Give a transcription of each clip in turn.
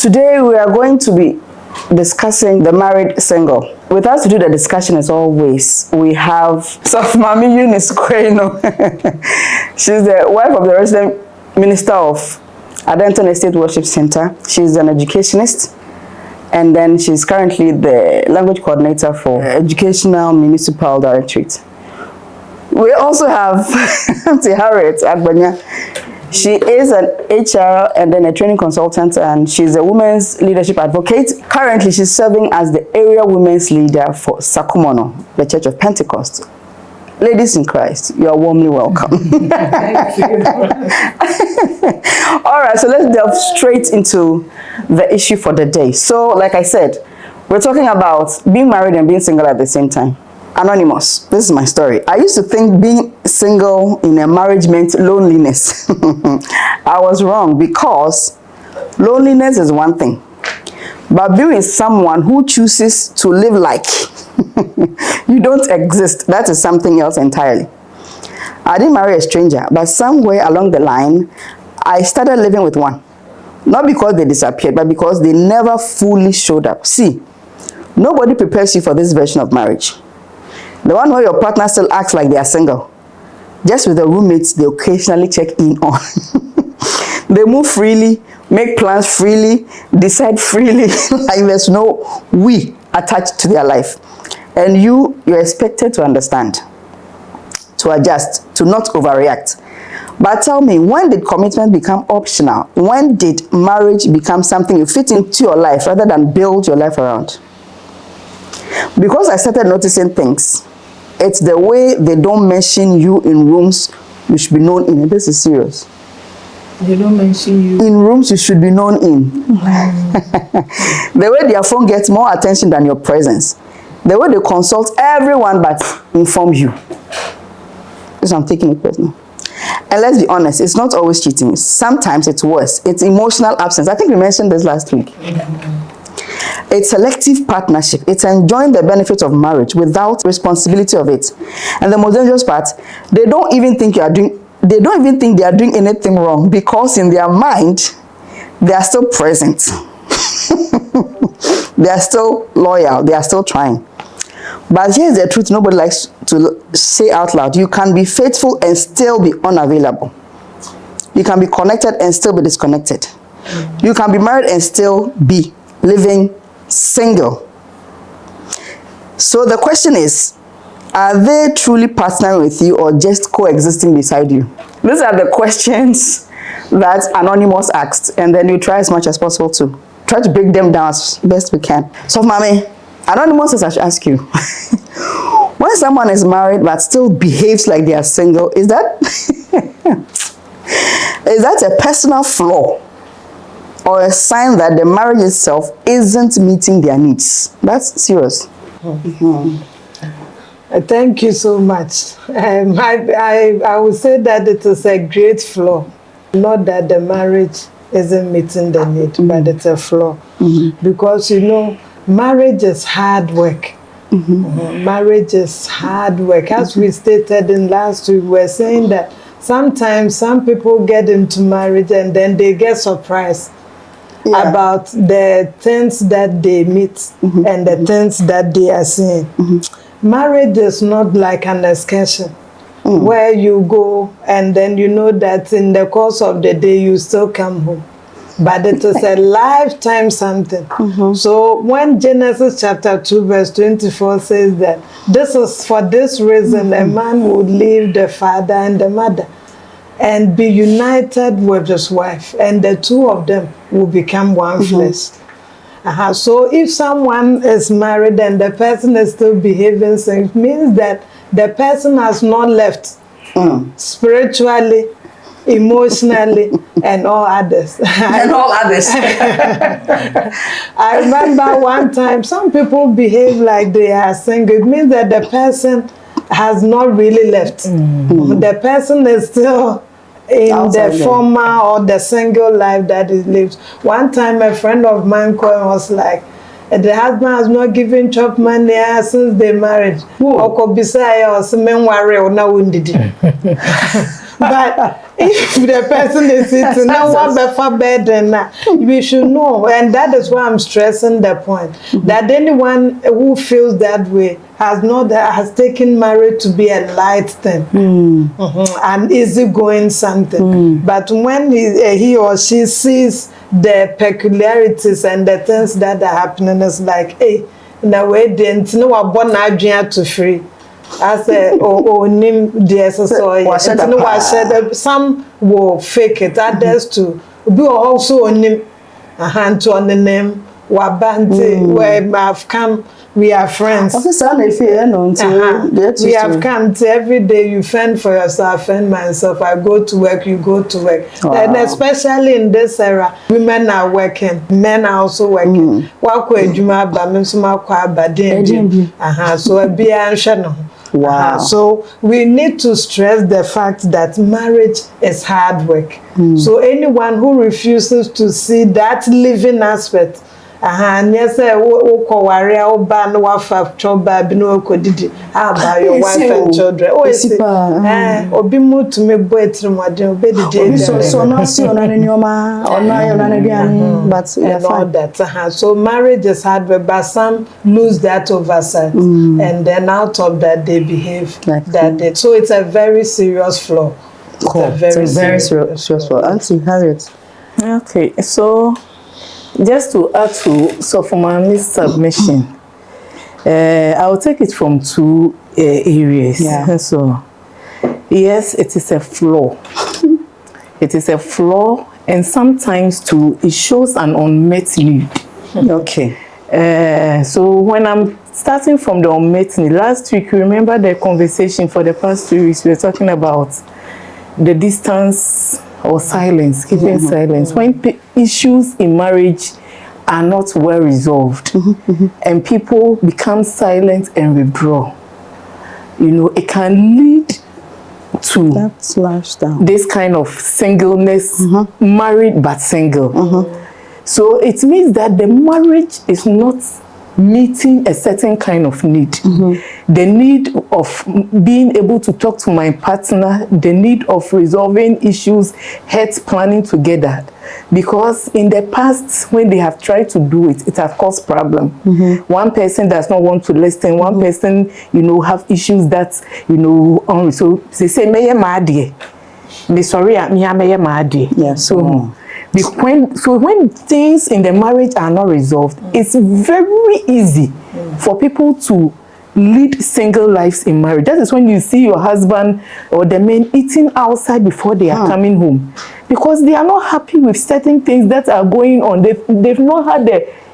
Today we are going to be discussing the married single. With us to do the discussion as always, we have Mami Eunice Kweno. She's the wife of the resident minister of Adenton Estate Worship Center. She's an educationist, and then she's currently the language coordinator for Educational Municipal Directorate. We also have Auntie Harriet Agbanya. She is an HR and then a training consultant, and she's a women's leadership advocate. Currently, she's serving as the area women's leader for Sakumono, the Church of Pentecost. Ladies in Christ, you are warmly welcome. Thank you. All right, so let's delve straight into the issue for the day. So, like I said, we're talking about being married and being single at the same time. Anonymous, this is my story. I used to think being single in a marriage meant loneliness. I was wrong, because loneliness is one thing, but being with someone who chooses to live like you don't exist, that is something else entirely. I didn't marry a stranger, but somewhere along the line, I started living with one. Not because they disappeared, but because they never fully showed up. See, nobody prepares you for this version of marriage. The one where your partner still acts like they are single. Just with the roommates they occasionally check in on. They move freely, make plans freely, decide freely, like there's no we attached to their life. And you're expected to understand, to adjust, to not overreact. But tell me, when did commitment become optional? When did marriage become something you fit into your life rather than build your life around? Because I started noticing things. It's the way they don't mention you in rooms you should be known in. This is serious. They don't mention you in rooms you should be known in. The way their phone gets more attention than your presence. The way they consult everyone but inform you. This I'm taking it personal. And let's be honest, it's not always cheating. Sometimes it's worse. It's emotional absence. I think we mentioned this last week. It's selective partnership. It's enjoying the benefits of marriage without responsibility of it. And the most dangerous part, they don't even think they are doing anything wrong, because in their mind, they are still present. They are still loyal. They are still trying. But here's the truth nobody likes to say out loud. You can be faithful and still be unavailable. You can be connected and still be disconnected. You can be married and still be living single. So the question is, are they truly partnering with you or just coexisting beside you? These are the questions that Anonymous asked, and then you try as much as possible to try to break them down as best we can. So, Mami, Anonymous says I should ask you, when someone is married but still behaves like they are single, is that a personal flaw or a sign that the marriage itself isn't meeting their needs? That's serious. Thank you so much. I would say that it is a great flaw. Not that the marriage isn't meeting the need, but it's a flaw. Because, marriage is hard work. Marriage is hard work. As we stated in last week, we were saying that sometimes some people get into marriage and then they get surprised about the things that they meet and the things that they are seeing. Marriage is not like an excursion where you go and then you know that in the course of the day you still come home. But it is a lifetime something. So when Genesis chapter 2 verse 24 says that this is for this reason a man would leave the father and the mother and be united with his wife, and the two of them will become one flesh. So if someone is married and the person is still behaving so, it means that the person has not left spiritually, emotionally, and all others. And all others. I remember one time some people behave like they are single. It means that the person has not really left. The person is still in outside the former or the single life that he lives. One time a friend of mine was like, the husband has not given chop money But if the person is sitting now, what before bed, and we should know, and that is why I'm stressing the point that anyone who feels that way has taken marriage to be a light thing, an easygoing something. But when he or she sees the peculiarities and the things that are happening, it's like, hey, the way they know what born to free. I say, name the some will fake it, others to be also on name a hand to on the name. Where I've come, we are friends. We have come to every day you fend for yourself, fend myself. I go to work, you go to work. Wow. And especially in this era, women are working, men are also working. Wow. So we need to stress the fact that marriage is hard work. So anyone who refuses to see that living aspect, yes, your wife and children. So marriage is hard work, but some lose that oversight, and then out of that they behave like that. So it's a very serious flaw. It's a very serious flaw. Auntie Harriet. Okay, so just to add to Sofumami's submission, I'll take it from two areas. Yeah. So, yes, it is a flaw. It is a flaw, and sometimes too, it shows an unmet need. Okay. So when I'm starting from the unmet need, last week, remember the conversation for the past 2 weeks, we were talking about the distance or silence, keeping silence. When issues in marriage are not well resolved and people become silent and withdraw, you know, it can lead to that's lifestyle. This kind of singleness, married but single. So it means that the marriage is not meeting a certain kind of need. The need of being able to talk to my partner, the need of resolving issues, heads planning together. Because in the past, when they have tried to do it, it has caused problem. One person does not want to listen. One person, you know, have issues that, you know, so they say, "Meye maadie, me sorry, meye maadie." Yeah. So. When things in the marriage are not resolved, it's very easy for people to lead single lives in marriage. That is when you see your husband or the men eating outside before they are coming home, because they are not happy with certain things that are going on. They've not had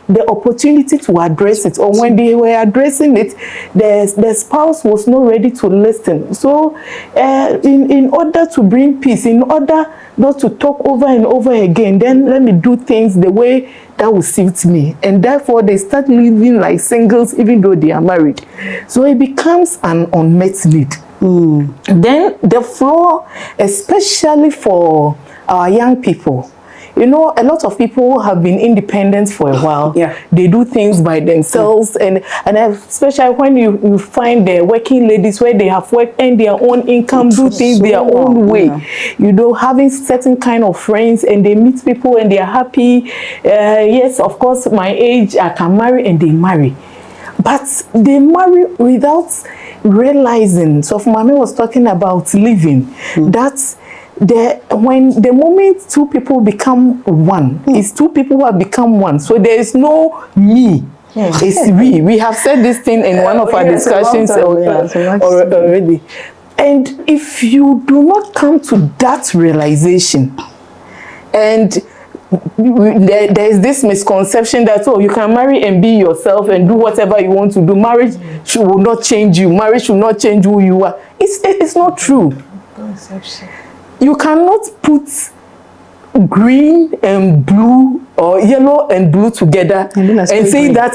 the opportunity to address it, or when they were addressing it, the spouse was not ready to listen. So in order to bring peace, in order not to talk over and over again, then let me do things the way that will suit me. And therefore they start living like singles even though they are married. So it becomes an unmet need. Then the flaw, especially for our young people, you know, a lot of people have been independent for a while. They do things by themselves, and especially when you find the working ladies where they have worked and their own income, do things their own way. You know, having certain kind of friends, and they meet people and they are happy. Yes, of course, my age, I can marry, and they marry. But they marry without realizing. So Mami was talking about living. That's when the moment two people become one, it's two people who have become one. So there is no me. It's we. We have said this thing in one of our discussions already. And if you do not come to that realization, and there is this misconception that, oh, you can marry and be yourself and do whatever you want to do. Marriage will not change you. Marriage should not change who you are. It's not true. Conception. You cannot put green and blue or yellow and blue together and say that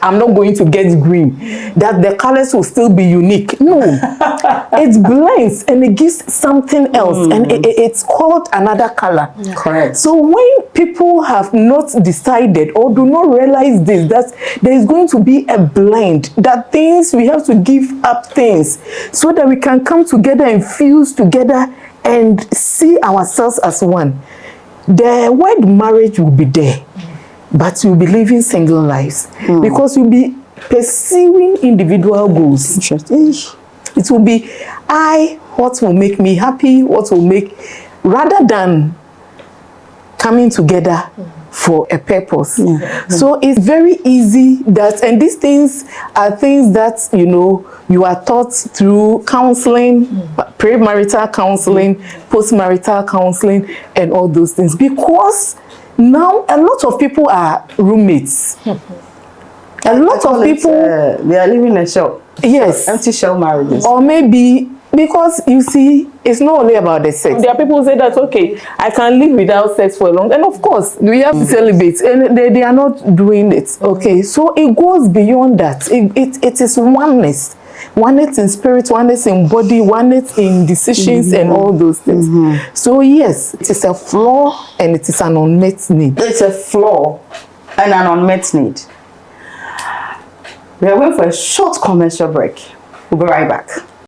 I'm not going to get green, that the colors will still be unique. No, it blends and it gives something else, and it's called another color. Correct. So when people have not decided or do not realize this, that there is going to be a blend, that things we have to give up things so that we can come together and fuse together and see ourselves as one, the word marriage will be there, but you'll be living single lives because you'll be pursuing individual goals. Interesting. It will be what will make me happy, what will make, rather than coming together for a purpose. So it's very easy that, and these things are things that, you know, you are taught through counseling, premarital counseling, postmarital counseling, and all those things, because now a lot of people are roommates. A lot of people, they are living in a shell. yes, Empty shell marriages. or maybe because you see, it's not only about the sex. There are people who say that, okay, I can live without sex for a long time. And of course, we have celibates, and they are not doing it. Okay, so it goes beyond that. It is oneness. Oneness in spirit, oneness in body, oneness in decisions, and all those things. So yes, it is a flaw and it is an unmet need. It's a flaw and an unmet need. We are going for a short commercial break. We'll be right back.